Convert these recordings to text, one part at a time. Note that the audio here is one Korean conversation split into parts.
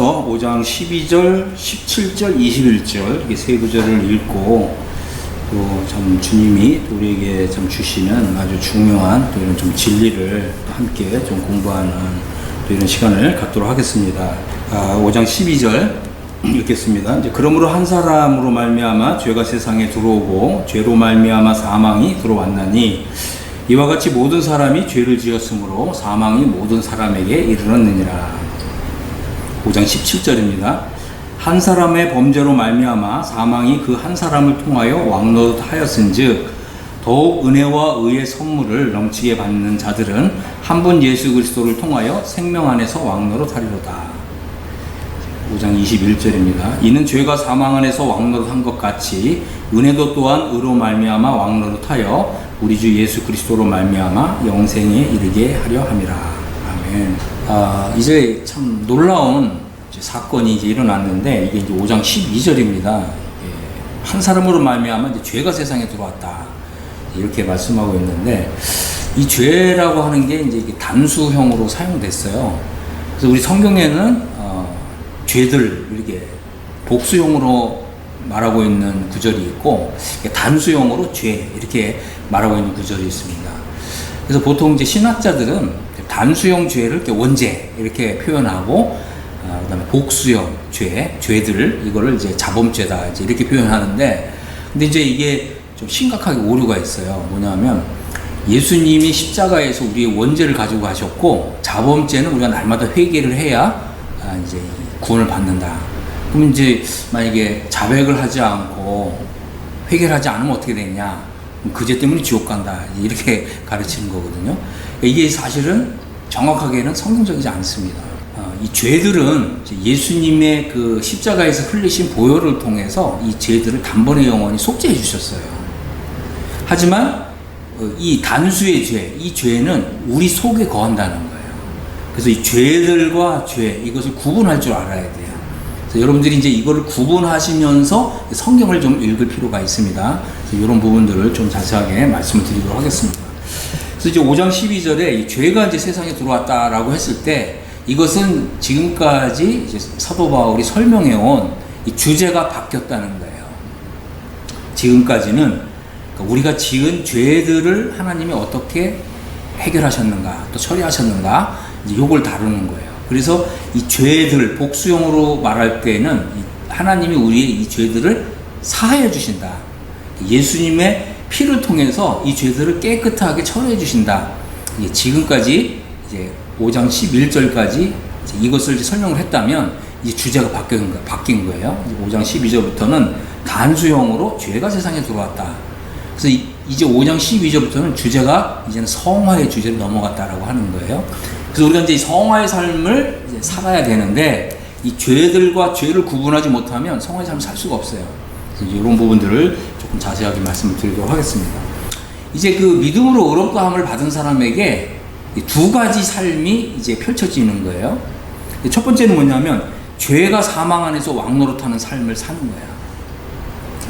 로마서 5장 12절, 17절, 21절 이게 세 구절을 읽고 또 참 주님이 우리에게 참 주시는 아주 중요한 또 이런 좀 진리를 함께 좀 공부하는 또 이런 시간을 갖도록 하겠습니다. 5장 12절 읽겠습니다. 이제 그러므로 한 사람으로 말미암아 죄가 세상에 들어오고 죄로 말미암아 사망이 들어왔나니 이와 같이 모든 사람이 죄를 지었으므로 사망이 모든 사람에게 이르렀느니라. 5장 17절입니다. 한 사람의 범죄로 말미암아 사망이 그 한 사람을 통하여 왕노릇하였은즉 더욱 은혜와 의의 선물을 넘치게 받는 자들은 한 분 예수 그리스도를 통하여 생명 안에서 왕노릇하리로다. 5장 21절입니다. 이는 죄가 사망 안에서 왕노릇한 것 같이 은혜도 또한 의로 말미암아 왕노릇하여 우리 주 예수 그리스도로 말미암아 영생에 이르게 하려 함이라. 아멘. 이제 참 놀라운 사건이 이제 일어났는데 이게 이제 5장 12절입니다. 한 사람으로 말미암아 이제 죄가 세상에 들어왔다 이렇게 말씀하고 있는데 이 죄라고 하는 게 이제 단수형으로 사용됐어요. 그래서 우리 성경에는 죄들 이렇게 복수형으로 말하고 있는 구절이 있고 단수형으로 죄 이렇게 말하고 있는 구절이 있습니다. 그래서 보통 이제 신학자들은 단수형 죄를 이렇게 원죄 이렇게 표현하고 그다음에 복수형 죄들 이거를 이제 자범죄다 이제 이렇게 표현하는데 근데 이제 이게 좀 심각하게 오류가 있어요. 뭐냐면 예수님이 십자가에서 우리의 원죄를 가지고 가셨고 자범죄는 우리가 날마다 회개를 해야 이제 구원을 받는다. 그럼 이제 만약에 자백을 하지 않고 회개를 하지 않으면 어떻게 되냐? 그 죄 때문에 지옥 간다. 이렇게 가르치는 거거든요. 이게 사실은 정확하게는 성경적이지 않습니다. 이 죄들은 예수님의 그 십자가에서 흘리신 보혈을 통해서 이 죄들을 단번에 영원히 속죄해 주셨어요. 하지만 이 단수의 죄, 이 죄는 우리 속에 거한다는 거예요. 그래서 이 죄들과 죄, 이것을 구분할 줄 알아야 돼요. 그래서 여러분들이 이제 이거를 구분하시면서 성경을 좀 읽을 필요가 있습니다. 그래서 이런 부분들을 좀 자세하게 말씀을 드리도록 하겠습니다. 그래서 이제 5장 12절에 이 죄가 이제 세상에 들어왔다라고 했을 때 이것은 지금까지 이제 사도 바울이 설명해온 이 주제가 바뀌었다는 거예요. 지금까지는 우리가 지은 죄들을 하나님이 어떻게 해결하셨는가, 또 처리하셨는가, 이제 요걸 다루는 거예요. 그래서 이 죄들, 복수형으로 말할 때는 하나님이 우리의 이 죄들을 사하여 주신다. 예수님의 피를 통해서 이 죄들을 깨끗하게 처리해 주신다. 이게 지금까지 이제 5장 11절까지 이것을 이제 설명을 했다면 이제 주제가 바뀐 거예요. 5장 12절부터는 단수형으로 죄가 세상에 들어왔다. 그래서 이제 5장 12절부터는 주제가 이제는 성화의 주제로 넘어갔다라고 하는 거예요. 그래서 우리가 이제 성화의 삶을 이제 살아야 되는데 이 죄들과 죄를 구분하지 못하면 성화의 삶을 살 수가 없어요. 그래서 이런 부분들을 조금 자세하게 말씀을 드리도록 하겠습니다. 이제 그 믿음으로 의롭다함을 받은 사람에게 두 가지 삶이 이제 펼쳐지는 거예요. 첫 번째는 뭐냐면 죄가 사망 안에서 왕노릇하는 삶을 사는 거야.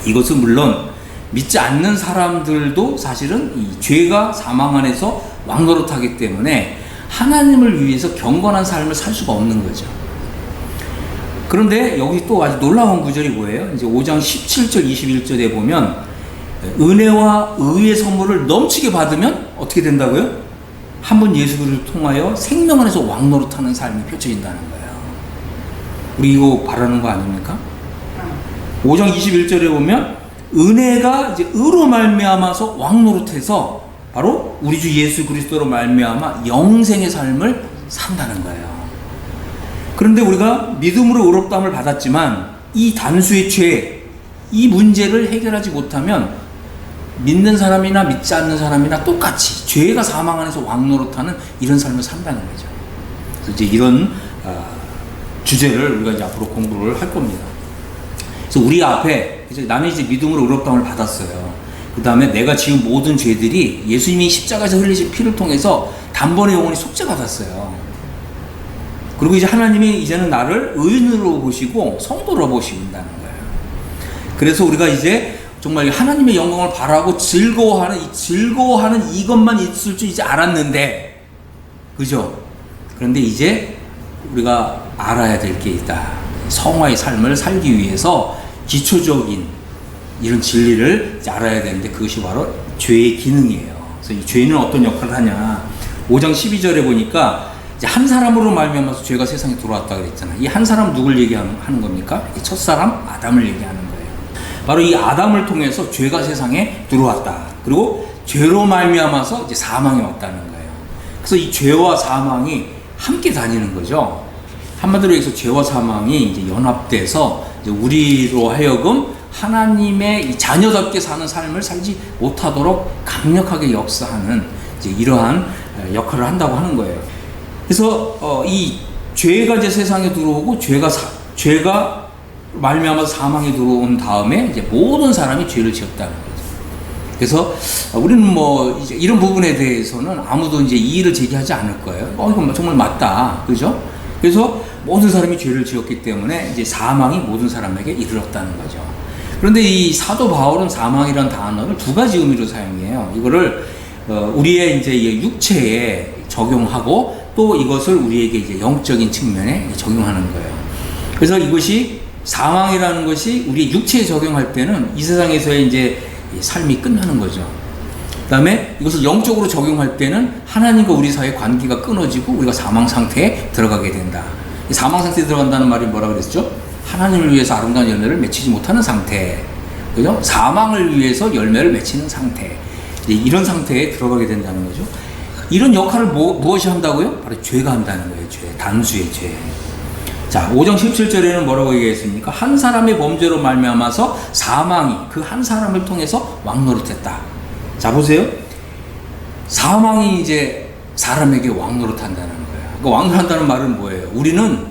이것은 물론 믿지 않는 사람들도 사실은 이 죄가 사망 안에서 왕노릇하기 때문에 하나님을 위해서 경건한 삶을 살 수가 없는 거죠. 그런데 여기 또 아주 놀라운 구절이 뭐예요? 이제 5장 17절 21절에 보면 은혜와 의의 선물을 넘치게 받으면 어떻게 된다고요? 한 번 예수 그리스도를 통하여 생명 안에서 왕노릇하는 삶이 펼쳐진다는 거예요. 우리 이거 바라는 거 아닙니까? 5장 21절에 보면 은혜가 이제 의로 말미암아서 왕노릇해서 바로 우리 주 예수 그리스도로 말미암아 영생의 삶을 산다는 거예요. 그런데 우리가 믿음으로 의롭다함을 받았지만 이 단수의 죄, 이 문제를 해결하지 못하면 믿는 사람이나 믿지 않는 사람이나 똑같이 죄가 사망 안에서 왕노릇하는 이런 삶을 산다는 거죠. 그래서 이제 이런 주제를 우리가 이제 앞으로 공부를 할 겁니다. 그래서 우리 앞에 이제 나는 이제 믿음으로 의롭다함을 받았어요. 그 다음에 내가 지은 모든 죄들이 예수님이 십자가에서 흘리신 피를 통해서 단번에 영원히 속죄받았어요. 그리고 이제 하나님이 이제는 나를 의인으로 보시고 성도로 보신다는 거예요. 그래서 우리가 이제 정말 하나님의 영광을 바라고 즐거워하는 이것만 있을 줄 이제 알았는데, 그죠? 그런데 이제 우리가 알아야 될 게 있다. 성화의 삶을 살기 위해서 기초적인 이런 진리를 알아야 되는데 그것이 바로 죄의 기능이에요. 그래서 이 죄는 어떤 역할을 하냐. 5장 12절에 보니까 이제 한 사람으로 말미암아서 죄가 세상에 들어왔다 그랬잖아요. 이 한 사람 누굴 얘기하는 겁니까? 이 첫사람 아담을 얘기하는 거예요. 바로 이 아담을 통해서 죄가 세상에 들어왔다. 그리고 죄로 말미암아서 이제 사망이 왔다는 거예요. 그래서 이 죄와 사망이 함께 다니는 거죠. 한마디로 해서 죄와 사망이 이제 연합돼서 이제 우리로 하여금 하나님의 이 자녀답게 사는 삶을 살지 못하도록 강력하게 역사하는 이제 이러한 역할을 한다고 하는 거예요. 그래서 이 죄가 이제 세상에 들어오고 죄가 말미암아서 사망이 들어온 다음에 이제 모든 사람이 죄를 지었다는 거죠. 그래서 우리는 뭐 이제 이런 부분에 대해서는 아무도 이제 이의를 제기하지 않을 거예요. 이건 정말 맞다, 그죠? 그래서 모든 사람이 죄를 지었기 때문에 이제 사망이 모든 사람에게 이르렀다는 거죠. 그런데 이 사도 바울은 사망이라는 단어를 두 가지 의미로 사용해요. 이거를 우리의 이제 육체에 적용하고 또 이것을 우리에게 이제 영적인 측면에 적용하는 거예요. 그래서 이것이 사망이라는 것이 우리 육체에 적용할 때는 이 세상에서의 이제 삶이 끝나는 거죠. 그 다음에 이것을 영적으로 적용할 때는 하나님과 우리 사이의 관계가 끊어지고 우리가 사망 상태에 들어가게 된다. 사망 상태에 들어간다는 말이 뭐라 그랬죠? 하나님을 위해서 아름다운 열매를 맺히지 못하는 상태. 그죠? 사망을 위해서 열매를 맺히는 상태. 이런 상태에 들어가게 된다는 거죠. 이런 역할을 무엇이 한다고요? 바로 죄가 한다는 거예요. 죄. 단수의 죄. 자, 5장 17절에는 뭐라고 얘기했습니까? 한 사람의 범죄로 말미암아서 사망이 그 한 사람을 통해서 왕노릇했다. 자, 보세요. 사망이 이제 사람에게 왕노릇한다는 거예요. 그 왕노릇한다는 말은 뭐예요? 우리는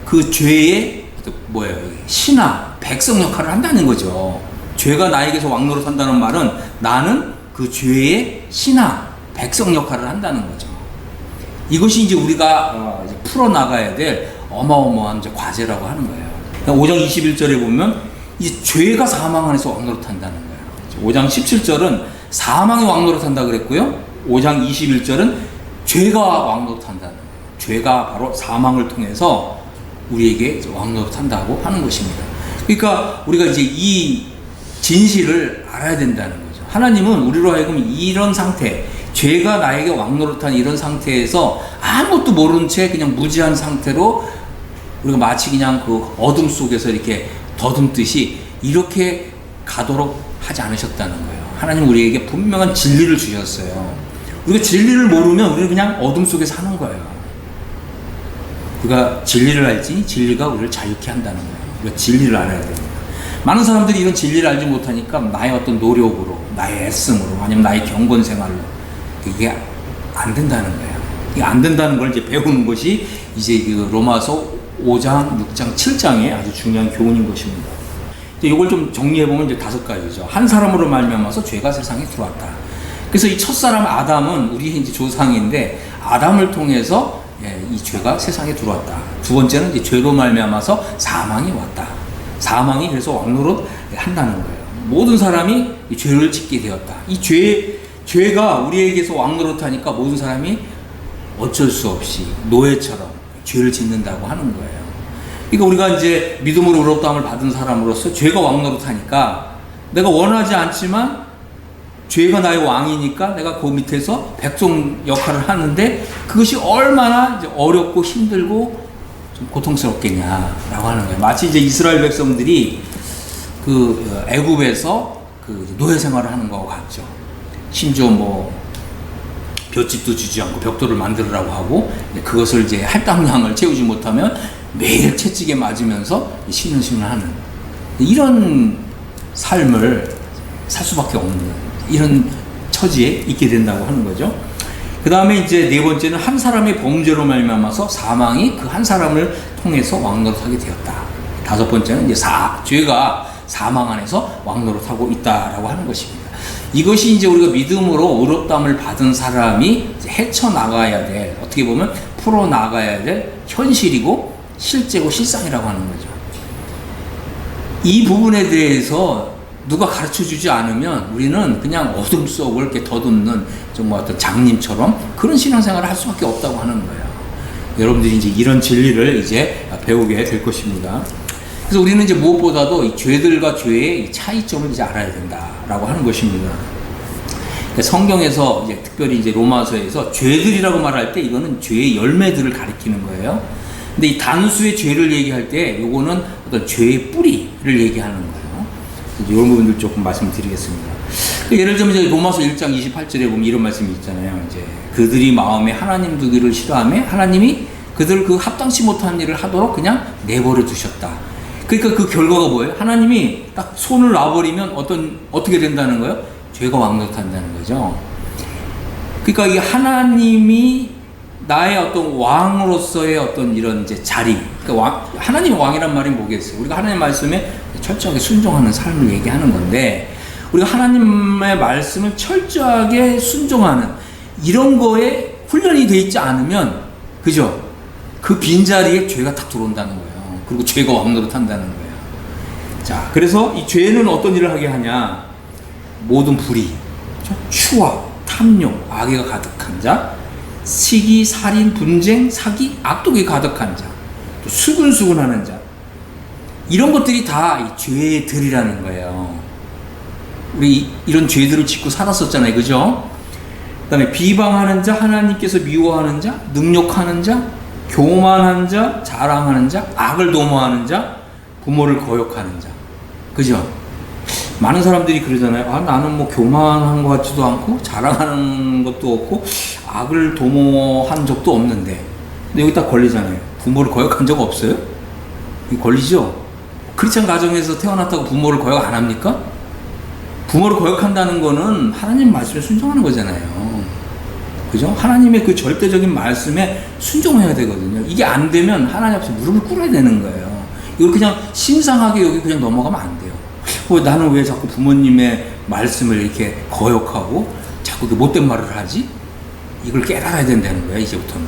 그 죄의 신하, 백성 역할을 한다는 거죠. 죄가 나에게서 왕노릇한다는 말은 나는 그 죄의 신하, 백성 역할을 한다는 거죠. 이것이 이제 우리가 이제 풀어나가야 될 어마어마한 이제 과제라고 하는 거예요. 5장 21절에 보면 이 죄가 사망 안에서 왕노릇한다는 거예요. 5장 17절은 사망이 왕노릇한다 그랬고요. 5장 21절은 죄가 왕노릇한다는 거예요. 죄가 바로 사망을 통해서 우리에게 왕노릇한다고 하는 것입니다. 그러니까 우리가 이제 이 진실을 알아야 된다는 거죠. 하나님은 우리로 하여금 이런 상태, 죄가 나에게 왕노릇한 이런 상태에서 아무것도 모른 채 그냥 무지한 상태로 우리가 마치 그냥 그 어둠 속에서 이렇게 더듬듯이 이렇게 가도록 하지 않으셨다는 거예요. 하나님 우리에게 분명한 진리를 주셨어요. 우리가 진리를 모르면 우리는 그냥 어둠 속에 사는 거예요. 우리가 진리를 알지 진리가 우리를 자유케 한다는 거예요. 우리가 진리를 알아야 됩니다. 많은 사람들이 이런 진리를 알지 못하니까 나의 어떤 노력으로, 나의 애씀으로, 아니면 나의 경건 생활로 이게 안 된다는 거예요. 이게 안 된다는 걸 이제 배우는 것이 이제 그 로마서 5장, 6장, 7장의 아주 중요한 교훈인 것입니다. 이걸 좀 정리해보면 이제 5가지죠. 한 사람으로 말미암아서 죄가 세상에 들어왔다. 그래서 이 첫사람 아담은 우리의 이제 조상인데 아담을 통해서 이 죄가 세상에 들어왔다. 두 번째는 이제 죄로 말미암아서 사망이 왔다. 사망이 그래서 왕노릇 한다는 거예요. 모든 사람이 이 죄를 짓게 되었다. 이 죄가 우리에게서 왕노릇하니까 모든 사람이 어쩔 수 없이 노예처럼 죄를 짓는다고 하는 거예요. 그러니까 우리가 이제 믿음으로 의롭다함을 받은 사람으로서 죄가 왕노릇하니까 내가 원하지 않지만 죄가 나의 왕이니까 내가 그 밑에서 백성 역할을 하는데 그것이 얼마나 이제 어렵고 힘들고 좀 고통스럽겠냐라고 하는 거예요. 마치 이제 이스라엘 백성들이 그 애굽에서 그 노예 생활을 하는 거하고 같죠. 심지어 뭐 볏집도 주지 않고 벽돌을 만들으라고 하고 그것을 이제 할당량을 채우지 못하면 매일 채찍에 맞으면서 신은신은하는 이런 삶을 살 수밖에 없는 이런 처지에 있게 된다고 하는 거죠. 그 다음에 이제 네 번째는 한 사람의 범죄로 말미암아서 사망이 그 한 사람을 통해서 왕노릇하게 되었다. 다섯 번째는 이제 죄가 사망 안에서 왕노릇하고 있다라고 하는 것입니다. 이것이 이제 우리가 믿음으로 의롭다함을 받은 사람이 이제 헤쳐나가야 될, 어떻게 보면 풀어나가야 될 현실이고 실제고 실상이라고 하는 거죠. 이 부분에 대해서 누가 가르쳐 주지 않으면 우리는 그냥 어둠 속을 이렇게 더듬는 정말 어떤 장님처럼 그런 신앙생활을 할 수밖에 없다고 하는 거예요. 여러분들이 이제 이런 진리를 이제 배우게 될 것입니다. 그래서 우리는 이제 무엇보다도 이 죄들과 죄의 차이점을 이제 알아야 된다라고 하는 것입니다. 성경에서 이제 특별히 이제 로마서에서 죄들이라고 말할 때 이거는 죄의 열매들을 가리키는 거예요. 근데 이 단수의 죄를 얘기할 때 요거는 어떤 죄의 뿌리를 얘기하는 거예요. 이런 부분들 조금 말씀드리겠습니다. 예를 들면 이제 로마서 1장 28절에 보면 이런 말씀이 있잖아요. 이제 그들이 마음에 하나님 두기를 싫어하며 하나님이 그들 그 합당치 못한 일을 하도록 그냥 내버려 두셨다. 그러니까 그 결과가 뭐예요? 하나님이 딱 손을 놔버리면 어떻게 된다는 거예요? 죄가 왕노릇한다는 거죠. 그러니까 이 하나님이 나의 어떤 왕으로서의 어떤 이런 이제 자리, 그러니까 하나님의 왕이란 말이 뭐겠어요? 우리가 하나님의 말씀에 철저하게 순종하는 삶을 얘기하는 건데, 우리가 하나님의 말씀을 철저하게 순종하는 이런 거에 훈련이 돼 있지 않으면, 그죠? 그 빈자리에 죄가 탁 들어온다는 거예요. 그리고 죄가 왕노릇한다는 거예요. 자, 그래서 이 죄는 어떤 일을 하게 하냐? 모든 불의, 추악, 탐욕, 악의가 가득한 자, 시기, 살인, 분쟁, 사기, 악독이 가득한 자, 또 수근수근하는 자, 이런 것들이 다 이 죄들이라는 거예요. 우리 이런 죄들을 짓고 살았었잖아요, 그죠? 그다음에 비방하는 자, 하나님께서 미워하는 자, 능욕하는 자, 교만한 자, 자랑하는 자, 악을 도모하는 자, 부모를 거역하는 자, 그죠? 많은 사람들이 그러잖아요. 아, 나는 뭐 교만한 것 같지도 않고 자랑하는 것도 없고 악을 도모한 적도 없는데, 근데 여기 딱 걸리잖아요. 부모를 거역한 적 없어요? 이거 걸리죠? 크리스찬 가정에서 태어났다고 부모를 거역 안 합니까? 부모를 거역한다는 거는 하나님 말씀에 순종하는 거잖아요. 그죠? 하나님의 그 절대적인 말씀에 순종해야 되거든요. 이게 안 되면 하나님 앞에서 무릎을 꿇어야 되는 거예요. 이걸 그냥 심상하게 여기 그냥 넘어가면 안 돼요. 나는 왜 자꾸 부모님의 말씀을 이렇게 거역하고 자꾸 그 못된 말을 하지? 이걸 깨달아야 된다는 거야, 이제부터는.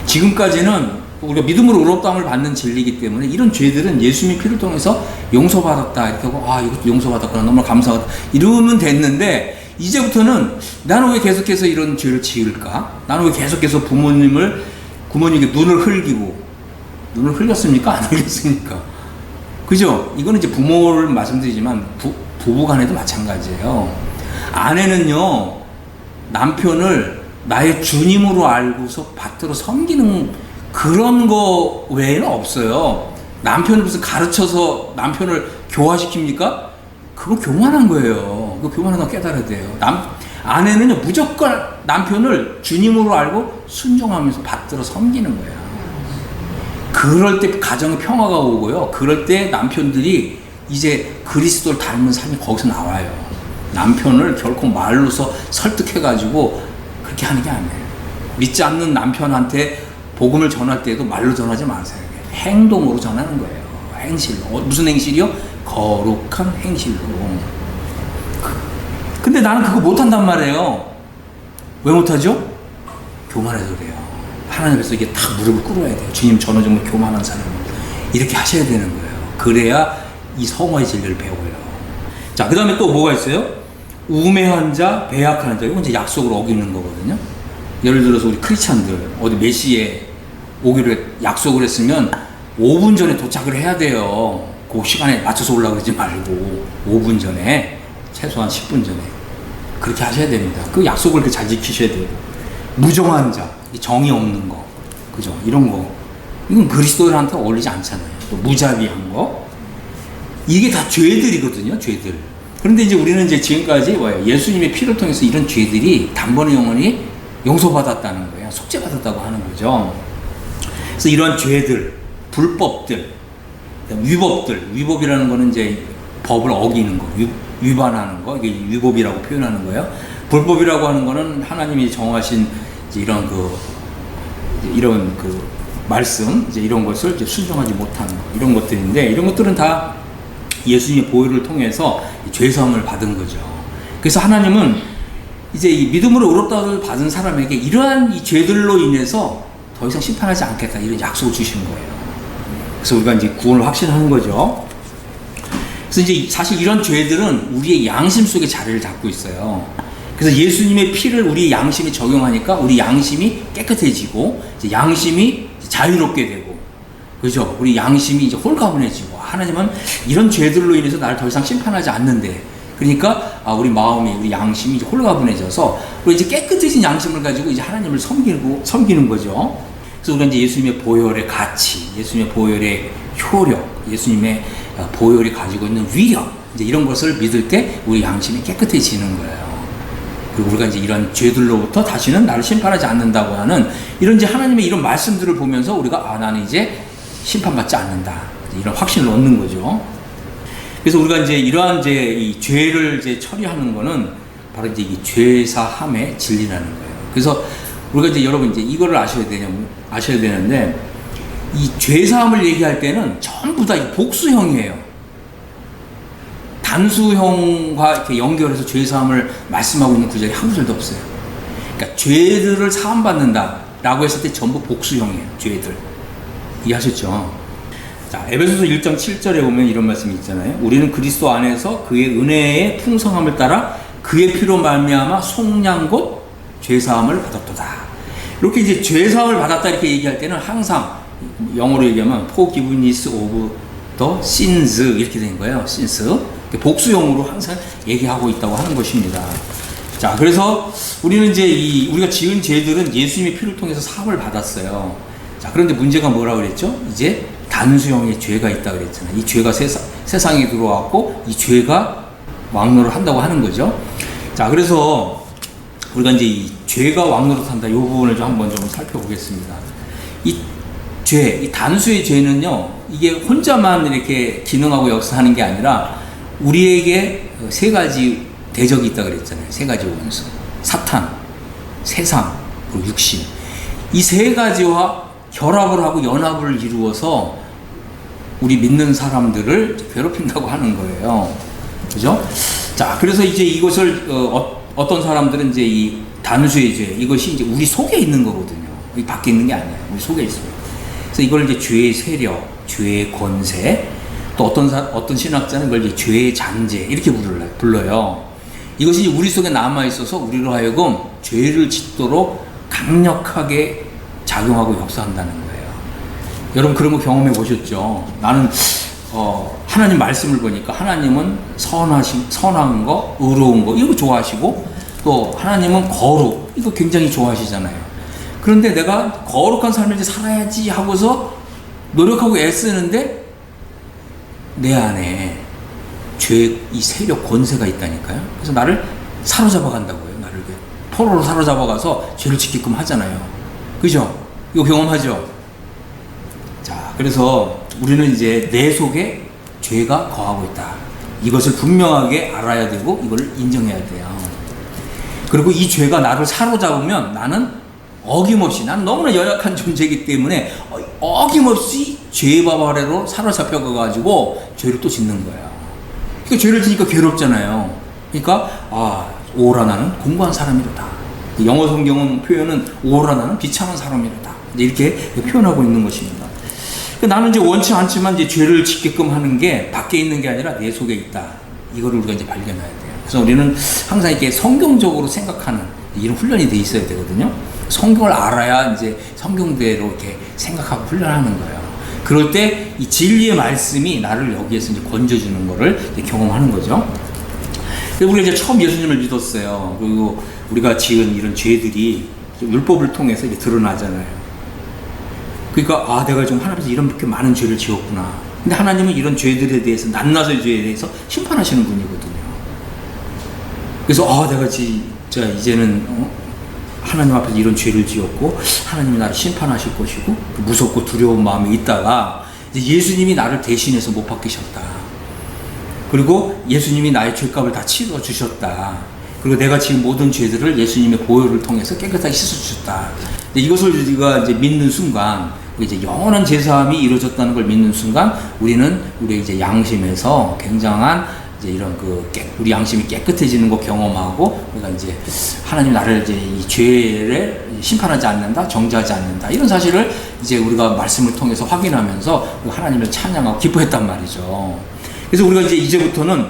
지금까지는 우리가 믿음으로 의롭다함을 받는 진리이기 때문에 이런 죄들은 예수님의 피를 통해서 용서받았다 이렇게 하고, 아, 이것도 용서받았구나, 너무 감사하다 이러면 됐는데, 이제부터는 나는 왜 계속해서 이런 죄를 지을까? 나는 왜 계속해서 부모님에게 눈을 흘렸습니까? 안 흘렸습니까? 그죠? 이거는 이제 부모를 말씀드리지만 부부 간에도 마찬가지예요. 아내는요, 남편을 나의 주님으로 알고서 받들어 섬기는 그런 거 외에는 없어요. 남편을 무슨 가르쳐서 남편을 교화시킵니까? 그거 교만한 거예요. 그거 교만한 거 깨달아야 돼요. 아내는요, 무조건 남편을 주님으로 알고 순종하면서 받들어 섬기는 거예요. 그럴 때 가정의 평화가 오고요. 그럴 때 남편들이 이제 그리스도를 닮은 삶이 거기서 나와요. 남편을 결코 말로서 설득해가지고 그렇게 하는 게 아니에요. 믿지 않는 남편한테 복음을 전할 때도 말로 전하지 마세요. 행동으로 전하는 거예요. 행실로. 무슨 행실이요? 거룩한 행실로. 근데 나는 그거 못한단 말이에요. 왜 못하죠? 교만해서 그래요. 하나님 앞에서 이게 다 무릎을 꿇어야 돼요. 주님, 저는 정말 교만한 사람입니다. 이렇게 하셔야 되는 거예요. 그래야 이 성화의 진리를 배워요. 자, 그 다음에 또 뭐가 있어요? 우매한 자, 배약한 자. 이건 이제 약속을 어기는 거거든요. 예를 들어서 우리 크리스찬들 어디 몇 시에 오기로 약속을 했으면 5분 전에 도착을 해야 돼요. 그 시간에 맞춰서 올라가지 말고 5분 전에, 최소한 10분 전에 그렇게 하셔야 됩니다. 그 약속을 잘 지키셔야 돼요. 무정한 자, 정이 없는 거, 그죠? 이런 거, 이건 그리스도인한테 어울리지 않잖아요. 또 무자비한 거, 이게 다 죄들이거든요, 죄들. 그런데 이제 우리는 이제 지금까지 뭐예요? 예수님의 피를 통해서 이런 죄들이 단번에 영원히 용서받았다는 거예요. 속죄받았다고 하는 거죠. 그래서 이런 죄들, 불법들, 위법이라는 거는 이제 법을 어기는 거, 위반하는 거, 이게 위법이라고 표현하는 거예요. 불법이라고 하는 거는 하나님이 정하신 이제 이런 그 말씀, 이제 이런 것을 이제 순종하지 못하는 거, 이런 것들인데, 이런 것들은 다 예수님의 보혈을 통해서 죄사함을 받은 거죠. 그래서 하나님은 이제 이 믿음으로 의롭다함을 받은 사람에게 이러한 이 죄들로 인해서 더 이상 심판하지 않겠다, 이런 약속을 주신 거예요. 그래서 우리가 이제 구원을 확신하는 거죠. 그래서 이제 사실 이런 죄들은 우리의 양심 속에 자리를 잡고 있어요. 그래서 예수님의 피를 우리 양심에 적용하니까 우리 양심이 깨끗해지고 이제 양심이 자유롭게 되고, 그죠? 우리 양심이 이제 홀가분해지고, 하나님은 이런 죄들로 인해서 나를 더 이상 심판하지 않는데, 그러니까 우리 마음이, 우리 양심이 이제 홀가분해져서 우리 이제 깨끗해진 양심을 가지고 이제 하나님을 섬기는 거죠. 그래서 우리가 이제 예수님의 보혈의 가치, 예수님의 보혈의 효력, 예수님의 보혈이 가지고 있는 위력, 이제 이런 것을 믿을 때 우리 양심이 깨끗해지는 거예요. 그리고 우리가 이제 이런 죄들로부터 다시는 나를 심판하지 않는다고 하는 이런 이제 하나님의 이런 말씀들을 보면서 우리가 나는 이제 심판받지 않는다, 이런 확신을 얻는 거죠. 그래서 우리가 이제 이러한 이제 이 죄를 이제 처리하는 거는 바로 이제 이 죄사함의 진리라는 거예요. 그래서 우리가 이제 여러분 이제 이거를 아셔야 되는데, 이 죄사함을 얘기할 때는 전부 다 복수형이에요. 단수형과 이렇게 연결해서 죄사함을 말씀하고 있는 구절이 한 구절도 없어요. 그러니까 죄들을 사함받는다라고 했을 때 전부 복수형이에요. 죄들. 이해하셨죠? 자, 에베소서 1장 7절에 보면 이런 말씀이 있잖아요. 우리는 그리스도 안에서 그의 은혜의 풍성함을 따라 그의 피로 말미암아 속량 곧 죄사함을 받았도다. 이렇게 이제 죄사함을 받았다 이렇게 얘기할 때는 항상 영어로 얘기하면 forgiveness of the sins 이렇게 된 거예요. sins. 복수형으로 항상 얘기하고 있다고 하는 것입니다. 자, 그래서 우리는 이제 우리가 지은 죄들은 예수님의 피를 통해서 사함을 받았어요. 자, 그런데 문제가 뭐라고 그랬죠? 이제 단수형의 죄가 있다고 그랬잖아요. 이 죄가 세상에 들어왔고 이 죄가 왕노를 한다고 하는 거죠. 자, 그래서 우리가 이제 이 죄가 왕노릇한다 이 부분을 좀 한번 좀 살펴보겠습니다. 이 단수의 죄는요, 이게 혼자만 이렇게 기능하고 역사하는 게 아니라 우리에게 세 가지 대적이 있다 그랬잖아요. 세 가지 원수. 사탄, 세상, 그리고 육신. 이 세 가지와 결합을 하고 연합을 이루어서 우리 믿는 사람들을 괴롭힌다고 하는 거예요. 그죠? 자, 그래서 이제 이것을 어떤 사람들은 이제 이 단수의 죄, 이것이 이제 우리 속에 있는 거거든요. 여기 밖에 있는 게 아니에요. 우리 속에 있어요. 그래서 이걸 이제 죄의 세력, 죄의 권세, 또 어떤 신학자는 이걸 이제 죄의 잔재 이렇게 불러요. 이것이 우리 속에 남아 있어서 우리로 하여금 죄를 짓도록 강력하게 작용하고 역사한다는 거예요. 여러분 그런 거 경험해 보셨죠? 나는 하나님 말씀을 보니까 하나님은 선한 거, 의로운 거 이거 좋아하시고, 또 하나님은 거룩 이거 굉장히 좋아하시잖아요. 그런데 내가 거룩한 삶을 이제 살아야지 하고서 노력하고 애쓰는데 내 안에 죄의 이 세력 권세가 있다니까요. 그래서 나를 사로잡아 간다고요. 나를 포로로 사로잡아 가서 죄를 짓게끔 하잖아요. 그죠? 이거 경험하죠? 자, 그래서 우리는 이제 내 속에 죄가 거하고 있다. 이것을 분명하게 알아야 되고 이걸 인정해야 돼요. 그리고 이 죄가 나를 사로잡으면 나는 어김없이, 난 너무나 연약한 존재이기 때문에 어김없이 죄의 밥 아래로 사로잡혀가가지고 죄를 또 짓는 거야. 그러니까 죄를 지니까 괴롭잖아요. 그러니까 오라 나는 공부한 사람이로다. 영어 성경은 표현은 오라 나는 비참한 사람이로다. 이렇게 표현하고 있는 것입니다. 그러니까 나는 이제 원치 않지만 이제 죄를 짓게끔 하는 게 밖에 있는 게 아니라 내 속에 있다. 이거를 우리가 이제 발견해야 돼요. 그래서 우리는 항상 이렇게 성경적으로 생각하는 이런 훈련이 돼 있어야 되거든요. 성경을 알아야 이제 성경대로 이렇게 생각하고 훈련하는 거예요. 그럴 때 이 진리의 말씀이 나를 여기에서 이제 건져주는 거를 이제 경험하는 거죠. 그리고 우리가 이제 처음 예수님을 믿었어요. 그리고 우리가 지은 이런 죄들이 율법을 통해서 이제 드러나잖아요. 그러니까 내가 좀 하나님께서 이렇게 많은 죄를 지었구나. 근데 하나님은 이런 죄들에 대해서, 낱낱의 죄에 대해서 심판하시는 분이거든요. 그래서 내가 진짜 이제는 하나님 앞에서 이런 죄를 지었고 하나님이 나를 심판하실 것이고 무섭고 두려운 마음이 있다가 이제 예수님이 나를 대신해서 못 박히셨다. 그리고 예수님이 나의 죄값을 다 치러 주셨다. 그리고 내가 지은 모든 죄들을 예수님의 보혈을 통해서 깨끗하게 씻어 주셨다. 이것을 우리가 이제 믿는 순간, 이제 영원한 제사함이 이루어졌다는 걸 믿는 순간, 우리는 우리 이제 양심에서 굉장한 이제 이런 우리 양심이 깨끗해지는 거 경험하고, 우리가 이제 하나님 나를 이제 이 죄를 심판하지 않는다, 정죄하지 않는다, 이런 사실을 이제 우리가 말씀을 통해서 확인하면서 하나님을 찬양하고 기뻐했단 말이죠. 그래서 우리가 이제부터는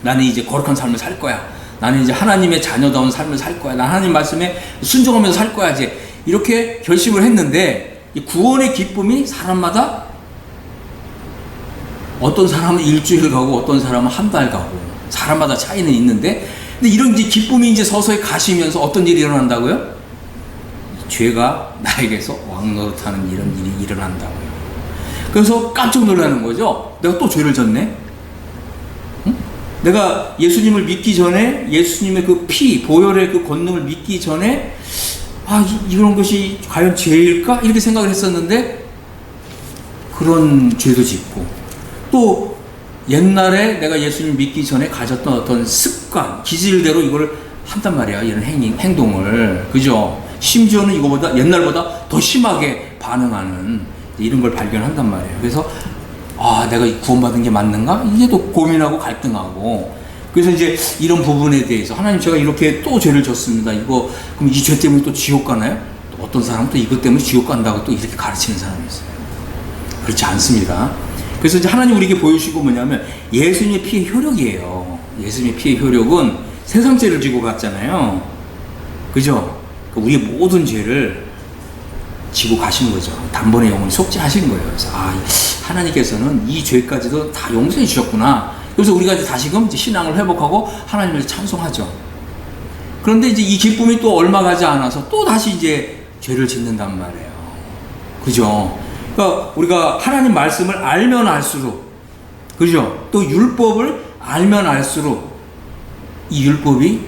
나는 이제 거룩한 삶을 살 거야. 나는 이제 하나님의 자녀다운 삶을 살 거야. 나 하나님 말씀에 순종하면서 살 거야. 이제 이렇게 결심을 했는데 이 구원의 기쁨이 사람마다 어떤 사람은 일주일 가고 어떤 사람은 한 달 가고 사람마다 차이는 있는데 근데 이런 이제 기쁨이 이제 서서히 가시면서 어떤 일이 일어난다고요? 죄가 나에게서 왕노릇하는 이런 일이 일어난다고요. 그래서 깜짝 놀라는 거죠. 내가 또 죄를 졌네? 응? 내가 예수님을 믿기 전에 예수님의 그 피, 보혈의 그 권능을 믿기 전에 이런 것이 과연 죄일까? 이렇게 생각을 했었는데 그런 죄도 짓고 또 옛날에 내가 예수님 믿기 전에 가졌던 어떤 습관, 기질대로 이걸 한단 말이야. 이런 행동을. 그죠? 심지어는 이거보다 옛날보다 더 심하게 반응하는 이런 걸 발견한단 말이에요. 그래서 내가 구원받은 게 맞는가? 이게 또 고민하고 갈등하고 그래서 이제 이런 부분에 대해서 하나님 제가 이렇게 또 죄를 졌습니다. 그럼 이 죄 때문에 또 지옥 가나요? 또 어떤 사람은 또 이것 때문에 지옥 간다고 또 이렇게 가르치는 사람이 있어요. 그렇지 않습니다. 그래서 이제 하나님 우리에게 보여주시고 뭐냐면 예수님의 피의 효력이에요. 예수님의 피의 효력은 세상 죄를 지고 갔잖아요. 그죠? 우리의 모든 죄를 지고 가신 거죠. 단번에 영원히 속죄하신 거예요. 그래서 하나님께서는 이 죄까지도 다 용서해 주셨구나. 그래서 우리가 이제 다시금 이제 신앙을 회복하고 하나님을 찬송하죠. 그런데 이제 이 기쁨이 또 얼마 가지 않아서 또 다시 이제 죄를 짓는단 말이에요. 그죠? 그러니까 우리가 하나님 말씀을 알면 알수록, 그죠? 또 율법을 알면 알수록 이 율법이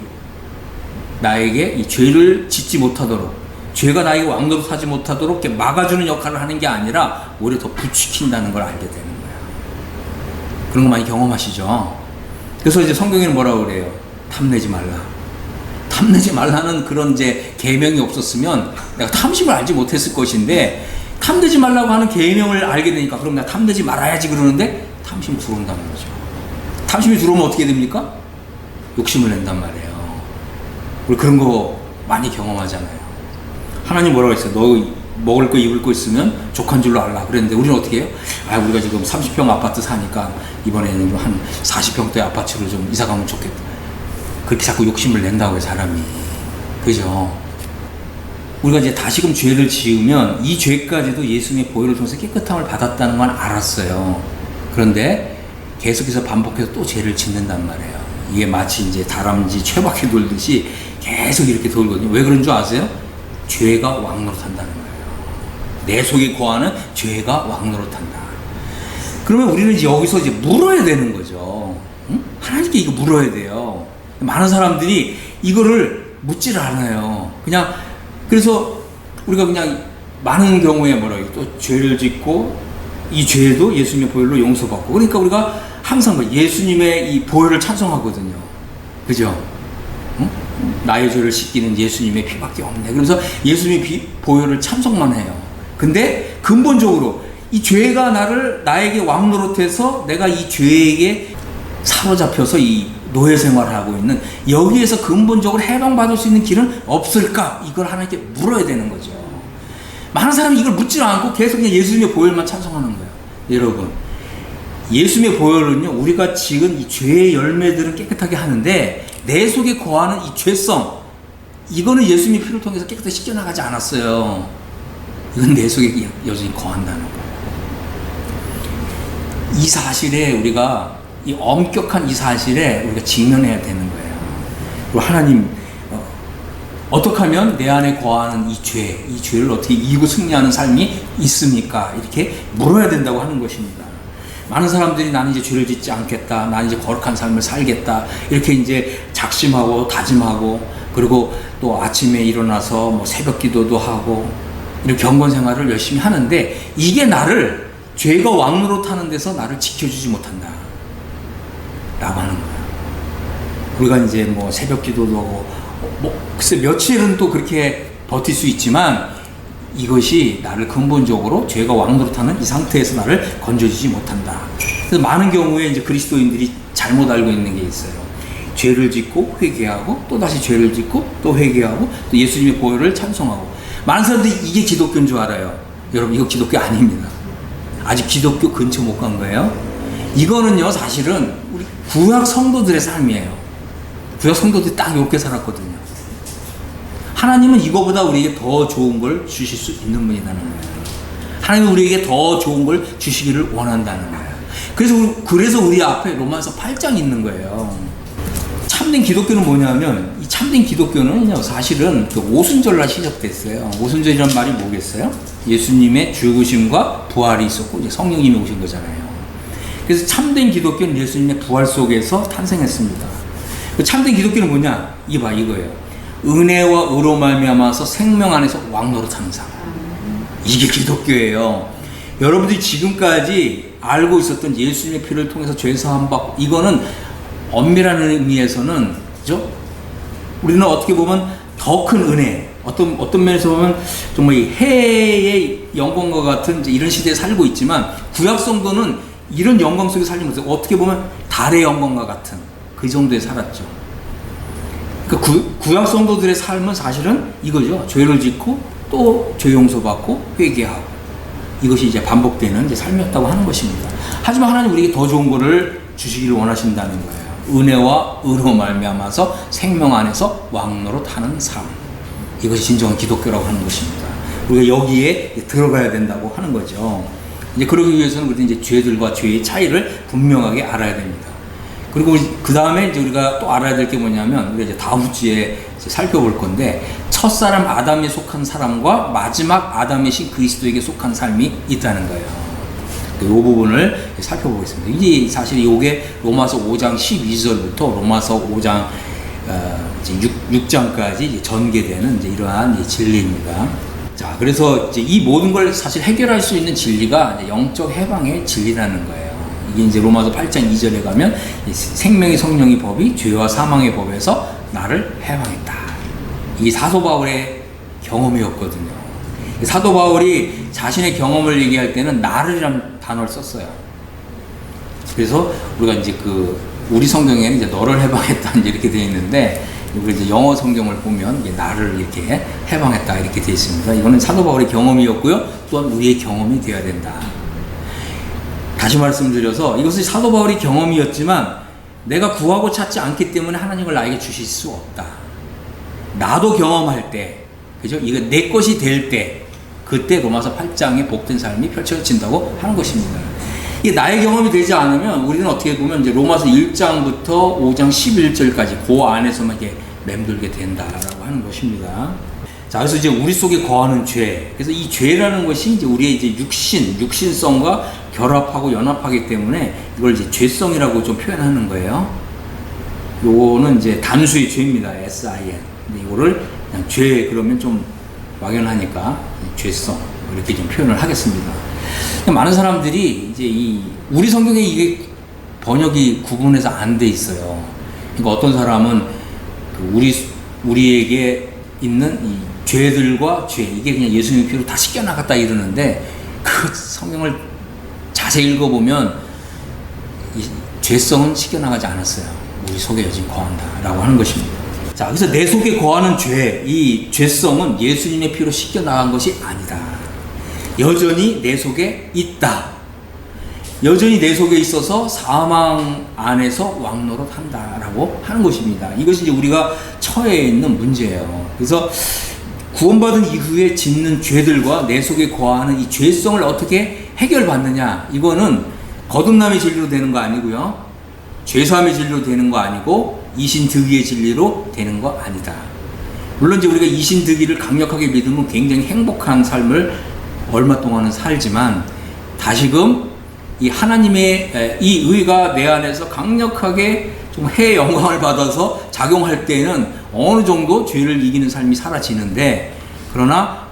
나에게 이 죄를 짓지 못하도록, 죄가 나에게 왕노릇하지 못하도록 이렇게 막아주는 역할을 하는 게 아니라 오히려 더 부추긴다는 걸 알게 되는 거예요. 그런 거 많이 경험하시죠? 그래서 이제 성경에는 뭐라고 그래요? 탐내지 말라. 탐내지 말라는 그런 이제 계명이 없었으면 내가 탐심을 알지 못했을 것인데 탐내지 말라고 하는 계명을 알게 되니까 그럼 내가 탐내지 말아야지 그러는데 탐심이 들어온다는 거죠. 탐심이 들어오면 어떻게 됩니까? 욕심을 낸단 말이에요. 우리 그런 거 많이 경험하잖아요. 하나님 뭐라고 했어요? 너 먹을 거 입을 거 있으면 족한 줄로 알라 그랬는데 우리는 어떻게 해요? 우리가 지금 30평 아파트 사니까 이번에는 한 40평대 아파트로 좀 이사 가면 좋겠다. 그렇게 자꾸 욕심을 낸다고요, 사람이. 그죠? 우리가 이제 다시금 죄를 지으면 이 죄까지도 예수님의 보혈을 통해서 깨끗함을 받았다는 건 알았어요. 그런데 계속해서 반복해서 또 죄를 짓는단 말이에요. 이게 마치 이제 다람쥐 쇠바퀴 돌듯이 계속 이렇게 돌거든요. 왜 그런 줄 아세요? 죄가 왕노릇한다는 거예요. 내 속에 거하는 죄가 왕노릇한다. 그러면 우리는 이제 여기서 이제 물어야 되는 거죠. 응? 하나님께 이거 물어야 돼요. 많은 사람들이 이거를 묻지를 않아요. 그래서 우리가 그냥 많은 경우에 또 죄를 짓고 이 죄도 예수님의 보혈로 용서받고 그러니까 우리가 항상 예수님의 이 보혈을 찬송하거든요. 그죠? 응? 나의 죄를 씻기는 예수님의 피밖에 없네. 그래서 예수님의 보혈을 찬송만 해요. 근데 근본적으로 이 죄가 나에게 왕노릇해서 내가 이 죄에게 사로잡혀서 이 노예 생활을 하고 있는 여기에서 근본적으로 해방받을 수 있는 길은 없을까? 이걸 하나님께 물어야 되는 거죠. 많은 사람이 이걸 묻지 않고 계속 그냥 예수님의 보혈만 찬송하는 거예요. 여러분, 예수님의 보혈은요, 우리가 지은 이 죄의 열매들은 깨끗하게 하는데 내 속에 거하는 이 죄성, 이거는 예수님의 피를 통해서 깨끗하게 씻겨나가지 않았어요. 이건 내 속에 여전히 거한다는 거예요. 이 사실에 이 엄격한 이 사실에 우리가 직면해야 되는 거예요. 그리고 하나님, 어떻게 하면 내 안에 거하는 이 죄를 어떻게 이기고 승리하는 삶이 있습니까? 이렇게 물어야 된다고 하는 것입니다. 많은 사람들이 나는 이제 죄를 짓지 않겠다, 나는 이제 거룩한 삶을 살겠다, 이렇게 이제 작심하고 다짐하고, 그리고 또 아침에 일어나서 새벽 기도도 하고, 이렇게 경건 생활을 열심히 하는데, 이게 나를 죄가 왕노릇하는 데서 나를 지켜주지 못한다. 라고 하는 거예요. 우리가 이제 새벽 기도도 하고, 글쎄 며칠은 또 그렇게 버틸 수 있지만, 이것이 나를 근본적으로 죄가 왕노릇하는 이 상태에서 나를 건져주지 못한다. 그래서 많은 경우에 이제 그리스도인들이 잘못 알고 있는 게 있어요. 죄를 짓고 회개하고 또 다시 죄를 짓고 또 회개하고 또 예수님의 보혈을 찬송하고. 많은 사람들이 이게 기독교인 줄 알아요. 여러분, 이거 기독교 아닙니다. 아직 기독교 근처 못 간 거예요. 이거는요, 사실은 우리 구약 성도들의 삶이에요. 구약 성도들이 딱 이렇게 살았거든요. 하나님은 이거보다 우리에게 더 좋은 걸 주실 수 있는 분이라는 거예요. 하나님은 우리에게 더 좋은 걸 주시기를 원한다는 거예요. 그래서 우리 앞에 로마서 8장이 있는 거예요. 참된 기독교는 뭐냐면, 이 참된 기독교는 사실은 오순절날 시작됐어요. 오순절이란 말이 뭐겠어요? 예수님의 죽으심과 부활이 있었고 이제 성령님이 오신 거잖아요. 그래서 참된 기독교는 예수님의 부활 속에서 탄생했습니다. 참된 기독교는 뭐냐? 이거예요. 은혜와 의로 말미암아서 생명 안에서 왕노릇하는 삶. 이게 기독교예요. 여러분들이 지금까지 알고 있었던 예수님의 피를 통해서 죄 사함 받고, 이거는 엄밀한 의미에서는, 그죠? 우리는 어떻게 보면 더 큰 은혜, 어떤 면에서 보면 정말 이 해의 영광과 같은 이제 이런 시대에 살고 있지만, 구약 성도는 이런 영광 속에 살지 못해요. 어떻게 보면 달의 영광과 같은 그 정도에 살았죠. 그러니까 구약 성도들의 삶은 사실은 이거죠. 죄를 짓고 또 죄 용서받고 회개하고, 이것이 이제 반복되는 이제 삶이었다고 하는 것입니다. 하지만 하나님 우리에게 더 좋은 것을 주시기를 원하신다는 거예요. 은혜와 의로 말미암아서 생명 안에서 왕노릇하는 삶. 이것이 진정한 기독교라고 하는 것입니다. 우리가 여기에 들어가야 된다고 하는 거죠. 이제 그러기 위해서는 우리 이제 죄들과 죄의 차이를 분명하게 알아야 됩니다. 그리고 그 다음에 이제 우리가 또 알아야 될 게 뭐냐면, 우리가 이제 다음 주에 이제 살펴볼 건데, 첫사람 아담에 속한 사람과 마지막 아담이신 그리스도에게 속한 삶이 있다는 거예요. 이 부분을 살펴보겠습니다. 이게 사실 이게 로마서 5장 12절부터 로마서 5장 6장까지 전개되는 이제 이러한 이제 진리입니다. 자, 그래서 이제 이 모든 걸 사실 해결할 수 있는 진리가 이제 영적 해방의 진리라는 거예요. 이게 이제 로마서 8장 2절에 가면 생명의 성령의 법이 죄와 사망의 법에서 나를 해방했다. 이게 사도 바울의 경험이었거든요. 사도 바울이 자신의 경험을 얘기할 때는 나를이라는 단어를 썼어요. 그래서 우리가 이제 우리 성경에는 이제 너를 해방했다 이렇게 되어 있는데, 우리 이제 영어 성경을 보면 이제 나를 이렇게 해방했다 이렇게 되어 있습니다. 이거는 사도 바울의 경험이었고요. 또한 우리의 경험이 되어야 된다. 다시 말씀드려서 이것은 사도 바울의 경험이었지만 내가 구하고 찾지 않기 때문에 하나님을 나에게 주실 수 없다. 나도 경험할 때, 그죠? 이거 내 것이 될 때, 그때 로마서 8장의 복된 삶이 펼쳐진다고 하는 것입니다. 이게 나의 경험이 되지 않으면 우리는 어떻게 보면 이제 로마서 1장부터 5장 11절까지 그 안에서만 이렇게 맴돌게 된다라고 하는 것입니다. 자, 그래서 이제 우리 속에 거하는 죄. 그래서 이 죄라는 것이 이제 우리의 이제 육신성과 결합하고 연합하기 때문에 이걸 이제 죄성이라고 좀 표현하는 거예요. 요거는 이제 단수의 죄입니다. SIN. 근데 이거를 그냥 죄 그러면 좀 막연하니까 죄성 이렇게 좀 표현을 하겠습니다. 많은 사람들이 이제 우리 성경에 이게 번역이 구분해서 안 돼 있어요. 그러니까 어떤 사람은 우리에게 있는 이 죄들과 죄, 이게 그냥 예수님의 피로 다 씻겨나갔다 이러는데, 그 성경을 자세히 읽어보면 이 죄성은 씻겨나가지 않았어요. 우리 속에 여전히 거한다라고 하는 것입니다. 자, 그래서 내 속에 거하는 죄, 이 죄성은 예수님의 피로 씻겨나간 것이 아니다. 여전히 내 속에 있다. 여전히 내 속에 있어서 사망 안에서 왕노릇한다라고 하는 것입니다. 이것이 이제 우리가 처해 있는 문제예요. 그래서 구원받은 이후에 짓는 죄들과 내 속에 거하는 이 죄성을 어떻게 해결받느냐, 이거는 거듭남의 진리로 되는 거 아니고요, 죄사함의 진리로 되는 거 아니고 이신득의의 진리로 되는 거 아니다. 물론 이제 우리가 이신득의를 강력하게 믿으면 굉장히 행복한 삶을 얼마 동안은 살지만, 다시금 이 하나님의 이 의가 내 안에서 강력하게 좀 해의 영광을 받아서 작용할 때는 어느 정도 죄를 이기는 삶이 사라지는데, 그러나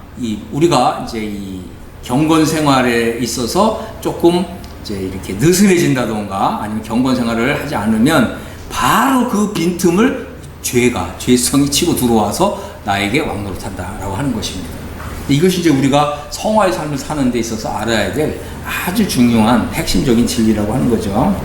우리가 이제 이 경건 생활에 있어서 조금 이제 이렇게 느슨해진다던가 아니면 경건 생활을 하지 않으면 바로 그 빈틈을 죄성이 치고 들어와서 나에게 왕노릇한다라고 하는 것입니다. 이것이 이제 우리가 성화의 삶을 사는 데 있어서 알아야 될 아주 중요한 핵심적인 진리라고 하는 거죠.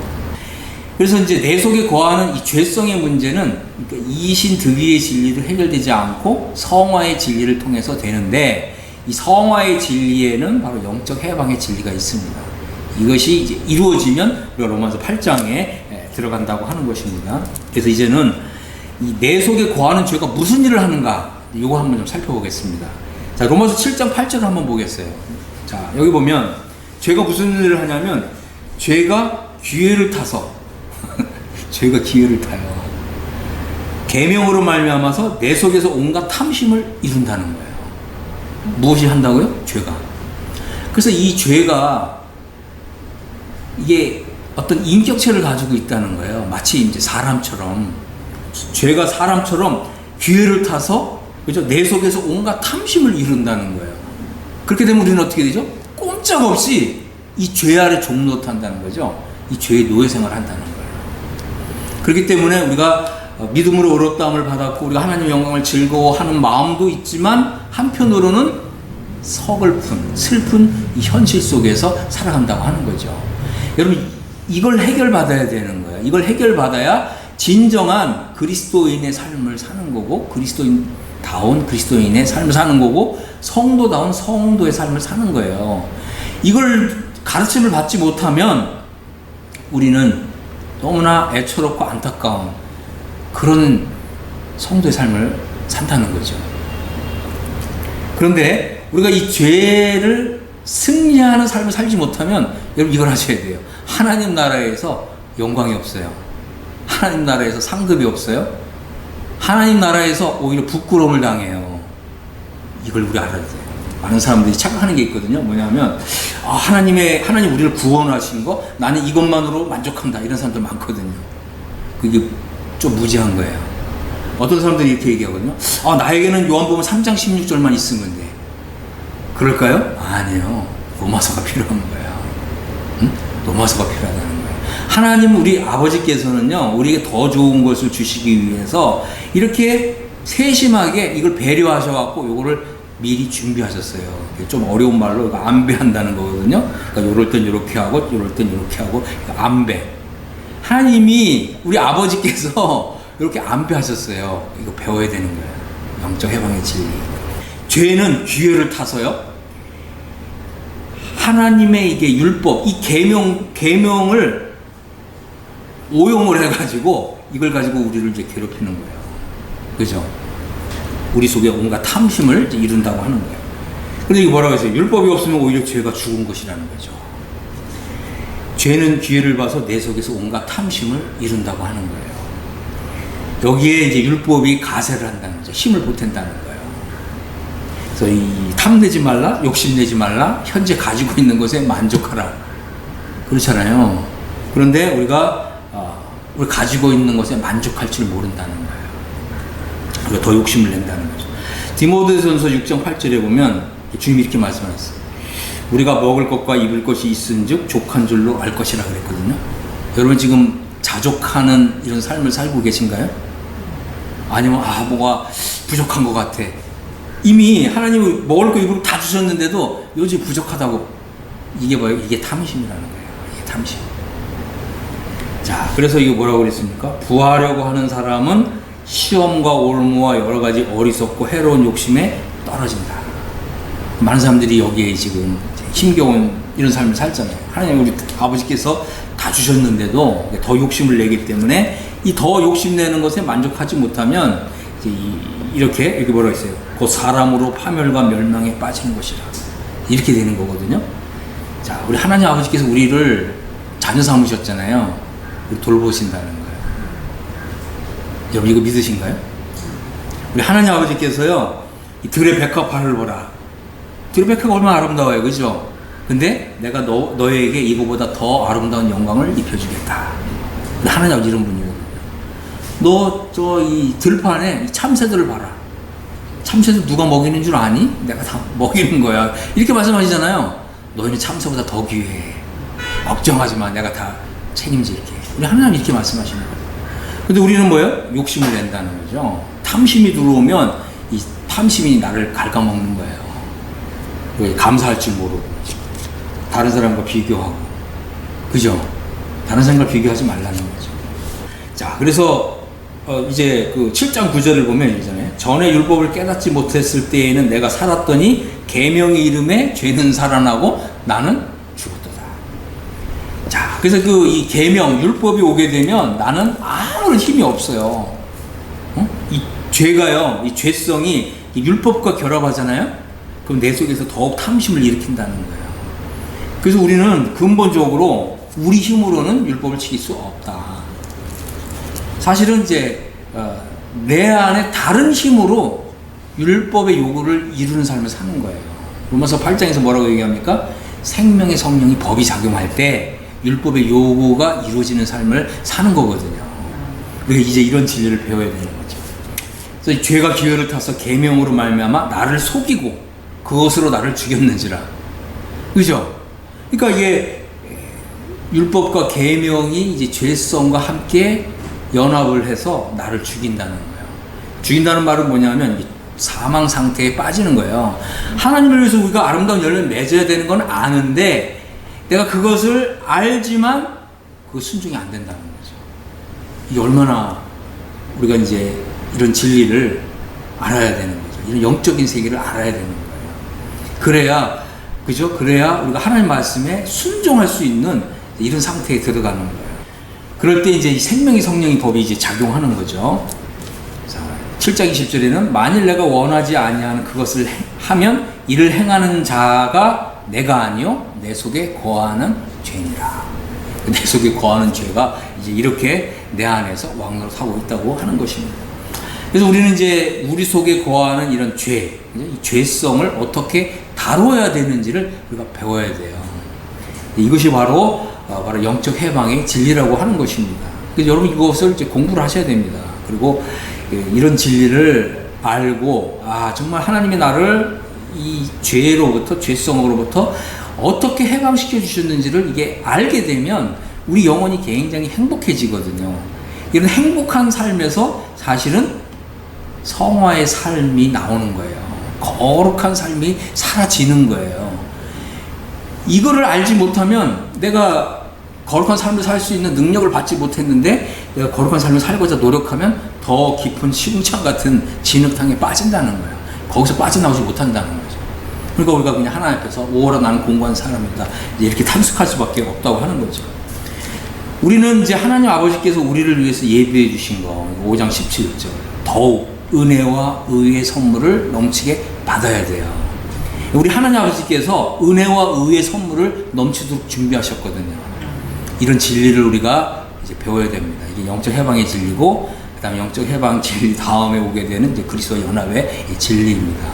그래서 이제 내 속에 거하는 이 죄성의 문제는 그러니까 이신득의의 진리도 해결되지 않고 성화의 진리를 통해서 되는데, 이 성화의 진리에는 바로 영적 해방의 진리가 있습니다. 이것이 이제 이루어지면 우리가 로마서 8장에 들어간다고 하는 것입니다. 그래서 이제는 이 내 속에 거하는 죄가 무슨 일을 하는가, 이거 한번 좀 살펴보겠습니다. 자, 로마서 7장 8절을 한번 보겠어요. 자, 여기 보면 죄가 무슨 일을 하냐면, 죄가 기회를 타서 죄가 기회를 타요. 계명으로 말미암아서 내 속에서 온갖 탐심을 이룬다는 거예요. 무엇이 한다고요? 죄가. 그래서 이 죄가 이게 어떤 인격체를 가지고 있다는 거예요. 마치 이제 사람처럼, 죄가 사람처럼 기회를 타서, 그죠? 내 속에서 온갖 탐심을 이룬다는 거예요. 그렇게 되면 우리는 어떻게 되죠? 꼼짝없이 이 죄 아래 종노릇한다는 거죠. 이 죄의 노예 생활을 한다는 거예요. 그렇기 때문에 우리가 믿음으로 어렵다함을 받았고, 우리가 하나님의 영광을 즐거워하는 마음도 있지만, 한편으로는 서글픈, 슬픈 이 현실 속에서 살아간다고 하는 거죠. 여러분, 이걸 해결받아야 되는 거예요. 이걸 해결받아야 진정한 그리스도인의 삶을 사는 거고, 그리스도인다운 그리스도인의 삶을 사는 거고, 성도다운 성도의 삶을 사는 거예요. 이걸 가르침을 받지 못하면 우리는 너무나 애처롭고 안타까운 그런 성도의 삶을 산다는 거죠. 그런데 우리가 이 죄를 승리하는 삶을 살지 못하면, 여러분 이걸 하셔야 돼요. 하나님 나라에서 영광이 없어요. 하나님 나라에서 상급이 없어요. 하나님 나라에서 오히려 부끄러움을 당해요. 이걸 우리 알아야 돼요. 많은 사람들이 착각하는 게 있거든요. 뭐냐면, 하나님 우리를 구원하신 거, 나는 이것만으로 만족한다, 이런 사람들 많거든요. 그게 좀 무지한 거예요. 어떤 사람들이 이렇게 얘기하거든요. 나에게는 요한복음 3장 16절만 있으면 돼. 그럴까요? 아니에요. 로마서가 필요한 거예요. 응? 로마서가 필요하다는 거예요. 하나님, 우리 아버지께서는요, 우리에게 더 좋은 것을 주시기 위해서 이렇게 세심하게 이걸 배려하셔갖고 요거를 미리 준비하셨어요. 좀 어려운 말로 이거 안배한다는 거거든요. 그러니까 요럴 땐 요렇게 하고, 요럴 땐 요렇게 하고, 안배. 하나님이, 우리 아버지께서 이렇게 안배하셨어요. 이거 배워야 되는 거예요. 영적 해방의 진리. 죄는 기회를 타서요, 하나님의 이게 율법, 이 계명을 오용을 해가지고 이걸 가지고 우리를 이제 괴롭히는 거예요. 그죠? 우리 속에 온갖 탐심을 이제 이룬다고 하는 거예요. 근데 이거 뭐라고 했어요? 율법이 없으면 오히려 죄가 죽은 것이라는 거죠. 죄는 기회를 봐서 내 속에서 온갖 탐심을 이룬다고 하는 거예요. 여기에 이제 율법이 가세를 한다는 거죠. 힘을 보탠다는 거예요. 그래서 이 탐내지 말라, 욕심내지 말라, 현재 가지고 있는 것에 만족하라. 그렇잖아요. 그런데 우리가 가지고 있는 것에 만족할 줄 모른다는 거예요. 우리가 더 욕심을 낸다는 거죠. 디모데전서 6장 8절에 보면 주님이 이렇게 말씀하셨어요. 우리가 먹을 것과 입을 것이 있은즉 족한 줄로 알 것이라 그랬거든요. 여러분 지금 자족하는 이런 삶을 살고 계신가요? 아니면 뭐가 부족한 것 같아. 이미 하나님이 먹을 거 입을 거 다 주셨는데도 요즘 부족하다고. 이게 뭐예요? 이게 탐심이라는 거예요. 이게 탐심. 자, 그래서 이거 뭐라고 그랬습니까? 부하려고 하는 사람은 시험과 올무와 여러 가지 어리석고 해로운 욕심에 떨어진다. 많은 사람들이 여기에 지금 힘겨운 이런 삶을 살잖아요. 하나님 우리 아버지께서 다 주셨는데도 더 욕심을 내기 때문에 이 더 욕심내는 것에 만족하지 못하면 이렇게 여기 뭐라고 했어요? 그 사람으로 파멸과 멸망에 빠지는 것이라. 이렇게 되는 거거든요. 자, 우리 하나님 아버지께서 우리를 자녀 삼으셨잖아요. 우리 돌보신다는 거예요. 여러분 이거 믿으신가요? 우리 하나님 아버지께서요, 이 들의 백합화를 보라. 들의 백합화가 얼마나 아름다워요, 그죠? 근데 내가 너에게 이거보다 더 아름다운 영광을 입혀주겠다. 하나님 아버지 이런 분이거든요. 너 이 들판에 참새들을 봐라. 참새들 누가 먹이는 줄 아니? 내가 다 먹이는 거야. 이렇게 말씀하시잖아요. 너희는 참새보다 더 귀해. 걱정하지 마. 내가 다 책임질게. 우리 하나님 이렇게 말씀하시는 거예요. 근데 우리는 뭐예요? 욕심을 낸다는 거죠. 탐심이 들어오면 이 탐심이 나를 갉아먹는 거예요. 왜? 감사할 줄 모르고 다른 사람과 비교하고, 그죠? 다른 사람과 비교하지 말라는 거죠. 자, 그래서 이제 그 7장 9절을 보면 이러잖아요. 전에 율법을 깨닫지 못했을 때에는 내가 살았더니 계명의 이름에 죄는 살아나고 나는 죽었도다. 자, 그래서 이 계명 율법이 오게 되면 나는 아무런 힘이 없어요. 죄가요, 이 죄성이 이 율법과 결합하잖아요. 그럼 내 속에서 더욱 탐심을 일으킨다는 거예요. 그래서 우리는 근본적으로 우리 힘으로는 율법을 지킬 수 없다. 사실은 이제 내 안에 다른 힘으로 율법의 요구를 이루는 삶을 사는 거예요. 로마서 8장에서 뭐라고 얘기합니까? 생명의 성령이 법이 작용할 때 율법의 요구가 이루어지는 삶을 사는 거거든요. 우리가 이제 이런 진리를 배워야 되는 거죠. 그래서 죄가 기회를 타서 계명으로 말미암아 나를 속이고 그것으로 나를 죽였는지라. 그죠? 그러니까 이게 율법과 계명이 이제 죄성과 함께 연합을 해서 나를 죽인다는 거예요. 죽인다는 말은 뭐냐면 사망 상태에 빠지는 거예요. 하나님을 위해서 우리가 아름다운 열매를 맺어야 되는 건 아는데 내가 그것을 알지만 그 순종이 안 된다는 거죠. 이게 얼마나 우리가 이제 이런 진리를 알아야 되는 거죠. 이런 영적인 세계를 알아야 되는 거예요. 그래야, 그죠? 그래야 우리가 하나님 말씀에 순종할 수 있는 이런 상태에 들어가는 거예요. 그럴 때 이제 이 생명의 성령의 법이 이제 작용하는 거죠. 자, 7장 20절에는 만일 내가 원하지 아니하는 그것을 하면 이를 행하는 자가 내가 아니요 내 속에 거하는 죄니라. 내 속에 거하는 죄가 이제 이렇게 내 안에서 왕노릇하고 있다고 하는 것입니다. 그래서 우리는 이제 우리 속에 거하는 이런 죄, 이 죄성을 어떻게 다뤄야 되는지를 우리가 배워야 돼요. 이것이 바로 영적 해방의 진리라고 하는 것입니다. 그래서 여러분 이것을 이제 공부를 하셔야 됩니다. 그리고 이런 진리를 알고 정말 하나님이 나를 이 죄로부터, 죄성으로부터 어떻게 해방시켜 주셨는지를 이게 알게 되면 우리 영혼이 굉장히 행복해지거든요. 이런 행복한 삶에서 사실은 성화의 삶이 나오는 거예요. 거룩한 삶이 사라지는 거예요. 이거를 알지 못하면 내가 거룩한 삶을 살 수 있는 능력을 받지 못했는데 내가 거룩한 삶을 살고자 노력하면 더 깊은 시궁창 같은 진흙탕에 빠진다는 거예요. 거기서 빠져나오지 못한다는 거죠. 그러니까 우리가 그냥 하나님 앞에서 오라 나는 공고한 사람이다 이렇게 탐색할 수밖에 없다고 하는 거죠. 우리는 이제 하나님 아버지께서 우리를 위해서 예비해 주신 거 5장 17절 더욱 은혜와 의의 선물을 넘치게 받아야 돼요. 우리 하나님 아버지께서 은혜와 의의 선물을 넘치도록 준비하셨거든요. 이런 진리를 우리가 이제 배워야 됩니다. 이게 영적 해방의 진리고, 그 다음에 영적 해방 진리 다음에 오게 되는 이제 그리스도 연합의 진리입니다.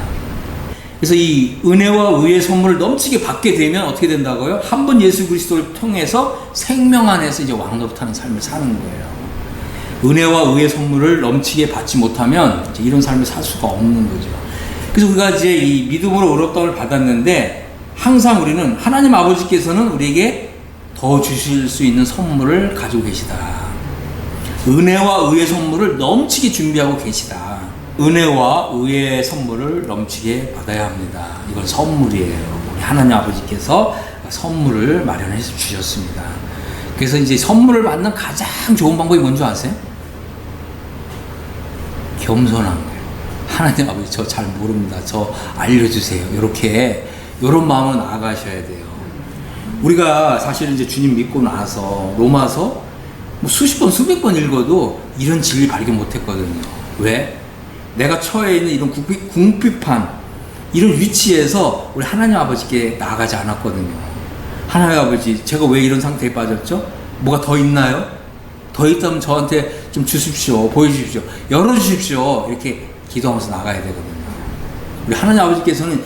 그래서 이 은혜와 의의 선물을 넘치게 받게 되면 어떻게 된다고요? 한 번 예수 그리스도를 통해서 생명 안에서 이제 왕노릇하는 삶을 사는 거예요. 은혜와 의의 선물을 넘치게 받지 못하면 이제 이런 삶을 살 수가 없는 거죠. 그래서 우리가 이제 이 믿음으로 의롭다움을 받았는데 항상 우리는 하나님 아버지께서는 우리에게 더 주실 수 있는 선물을 가지고 계시다. 은혜와 의의 선물을 넘치게 준비하고 계시다. 은혜와 의의 선물을 넘치게 받아야 합니다. 이건 선물이에요. 우리 하나님 아버지께서 선물을 마련해 주셨습니다. 그래서 이제 선물을 받는 가장 좋은 방법이 뭔지 아세요? 겸손한 거예요. 하나님 아버지 저 잘 모릅니다. 저 알려주세요. 이런 마음으로 나아가셔야 돼요. 우리가 사실은 이제 주님 믿고 나서 로마서 뭐 수십 번, 수백 번 읽어도 이런 진리 발견 못했거든요. 왜? 내가 처해 있는 이런 궁핍한 이런 위치에서 우리 하나님 아버지께 나아가지 않았거든요. 하나님 아버지, 제가 왜 이런 상태에 빠졌죠? 뭐가 더 있나요? 더 있다면 저한테 좀 주십시오. 보여주십시오. 열어주십시오. 이렇게 기도하면서 나가야 되거든요. 우리 하나님 아버지께서는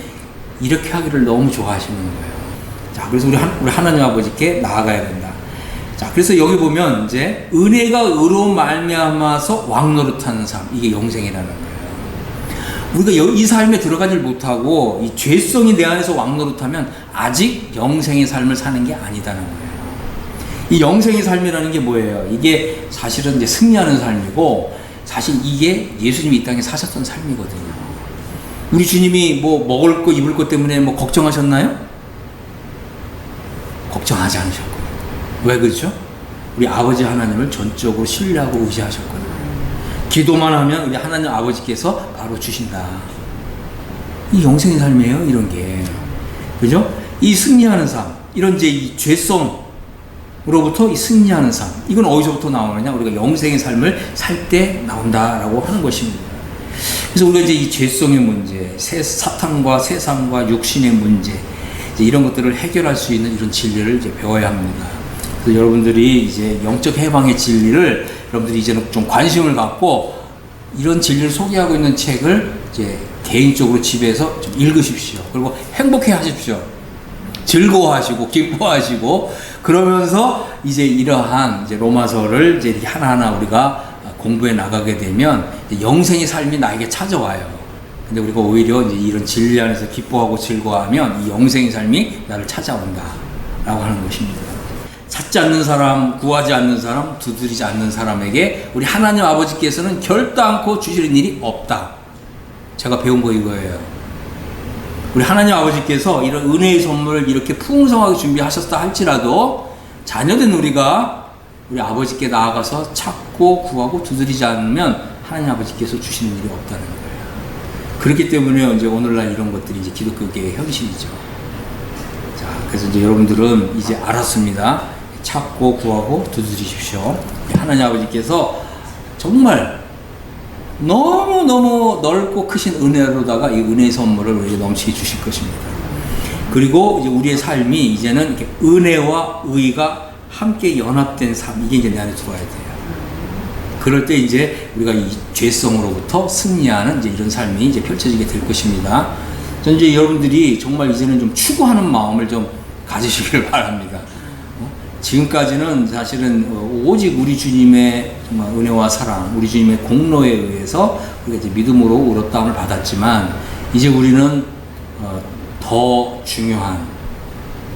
이렇게 하기를 너무 좋아하시는 거예요. 자, 그래서 우리 하나님 아버지께 나아가야 된다. 자, 그래서 여기 보면 이제 은혜가 의로 말미암아서 왕노릇하는 삶, 이게 영생이라는 거예요. 우리가 이 삶에 들어가질 못하고 이 죄성이 내 안에서 왕노릇하면 아직 영생의 삶을 사는 게 아니다는 거예요. 이 영생의 삶이라는 게 뭐예요? 이게 사실은 이제 승리하는 삶이고, 사실 이게 예수님이 이 땅에 사셨던 삶이거든요. 우리 주님이 뭐 먹을 거 입을 것 때문에 뭐 걱정하셨나요? 걱정하지 않으셨고요. 왜 그렇죠? 우리 아버지 하나님을 전적으로 신뢰하고 의지하셨거든요. 기도만 하면 우리 하나님 아버지께서 바로 주신다. 이 영생의 삶이에요, 이런 게. 그죠? 이 승리하는 삶, 이런 이제 이 죄성으로부터 이 승리하는 삶, 이건 어디서부터 나오느냐? 우리가 영생의 삶을 살 때 나온다라고 하는 것입니다. 그래서 우리가 이제 이 죄성의 문제, 사탄과 세상과 육신의 문제, 이제 이런 것들을 해결할 수 있는 이런 진리를 이제 배워야 합니다. 그래서 여러분들이 이제 영적 해방의 진리를 여러분들이 이제는 좀 관심을 갖고 이런 진리를 소개하고 있는 책을 이제 개인적으로 집에서 좀 읽으십시오. 그리고 행복해 하십시오. 즐거워하시고 기뻐하시고 그러면서 이제 이러한 이제 로마서를 이제 하나하나 우리가 공부해 나가게 되면 영생의 삶이 나에게 찾아와요. 근데 우리가 오히려 이제 이런 진리 안에서 기뻐하고 즐거워하면 이 영생의 삶이 나를 찾아온다라고 하는 것입니다. 찾지 않는 사람, 구하지 않는 사람, 두드리지 않는 사람에게 우리 하나님 아버지께서는 결단코 주시는 일이 없다. 제가 배운 거 이거예요. 우리 하나님 아버지께서 이런 은혜의 선물을 이렇게 풍성하게 준비하셨다 할지라도 자녀된 우리가 우리 아버지께 나아가서 찾고 구하고 두드리지 않으면 하나님 아버지께서 주시는 일이 없다는 거예요. 그렇기 때문에 이제 오늘날 이런 것들이 이제 기독교계의 현실이죠. 자, 그래서 이제 여러분들은 이제 알았습니다. 찾고 구하고 두드리십시오. 하나님 아버지께서 정말 너무너무 넓고 크신 은혜로다가 이 은혜의 선물을 우리에게 넘치게 주실 것입니다. 그리고 이제 우리의 삶이 이제는 이렇게 은혜와 의가 함께 연합된 삶, 이게 이제 내 안에 들어와야 돼요. 그럴 때 이제 우리가 이 죄성으로부터 승리하는 이제 이런 삶이 이제 펼쳐지게 될 것입니다. 저는 이제 여러분들이 정말 이제는 좀 추구하는 마음을 좀 가지시길 바랍니다. 지금까지는 사실은 오직 우리 주님의 정말 은혜와 사랑, 우리 주님의 공로에 의해서 우리가 이제 믿음으로 의롭다함을 받았지만 이제 우리는 더 중요한,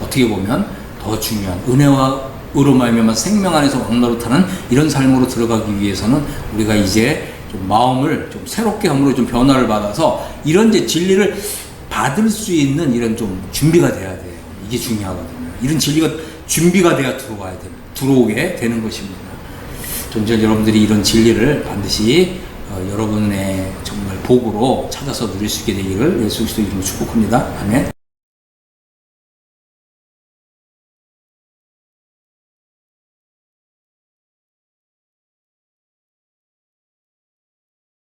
어떻게 보면 더 중요한 은혜와 의로 말미암아 생명 안에서 왕노릇하는 이런 삶으로 들어가기 위해서는 우리가 이제 좀 마음을 좀 새롭게 함으로 좀 변화를 받아서 이런 이제 진리를 받을 수 있는 이런 좀 준비가 돼야 돼요. 이게 중요하거든요. 이런 진리가 준비가 돼야 들어오게 되는 것입니다. 전전 여러분들이 이런 진리를 반드시 여러분의 정말 복으로 찾아서 누릴 수 있게 되기를 예수 그리스도 이름으로 축복합니다. 아멘.